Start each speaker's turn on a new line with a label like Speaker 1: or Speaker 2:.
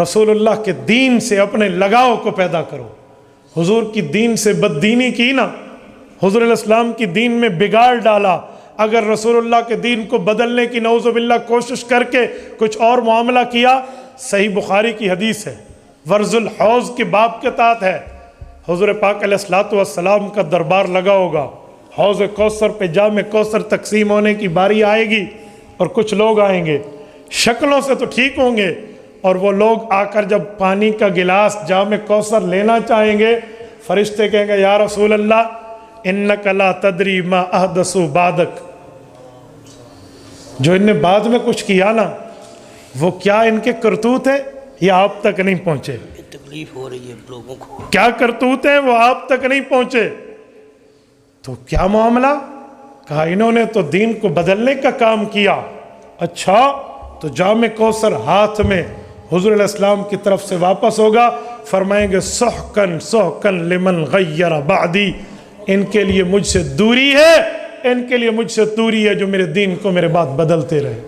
Speaker 1: رسول اللہ کے دین سے اپنے لگاؤ کو پیدا کرو۔ حضور کی دین سے بددینی کی نا، حضور علیہ السلام کی دین میں بگاڑ ڈالا، اگر رسول اللہ کے دین کو بدلنے کی نعوذ باللہ کوشش کر کے کچھ اور معاملہ کیا، صحیح بخاری کی حدیث ہے، ورز الحوض کے باب کے تحت ہے، حضور پاک علیہ السلام کا دربار لگا ہوگا، حوض کوثر پہ جام کوثر تقسیم ہونے کی باری آئے گی اور کچھ لوگ آئیں گے، شکلوں سے تو ٹھیک ہوں گے، اور وہ لوگ آ کر جب پانی کا گلاس جام کوثر لینا چاہیں گے، فرشتے کہیں گے یا رسول اللہ انک لا تدری ما احدثوا بعدک، جو ان نے بعد میں کچھ کیا نا وہ کیا ان کے کرتوت ہیں یا آپ تک نہیں پہنچے؟
Speaker 2: تکلیف ہو رہی ہے لوگوں کو،
Speaker 1: کیا کرتوت ہیں وہ آپ تک نہیں پہنچے؟ تو کیا معاملہ؟ کہا انہوں نے تو دین کو بدلنے کا کام کیا۔ اچھا تو جام کوثر ہاتھ میں حضور علیہ السلام کی طرف سے واپس ہوگا، فرمائیں گے سحقن سحقن لمن غیر بعدی، ان کے لیے مجھ سے دوری ہے، ان کے لیے مجھ سے دوری ہے جو میرے دین کو میرے بعد بدلتے رہے۔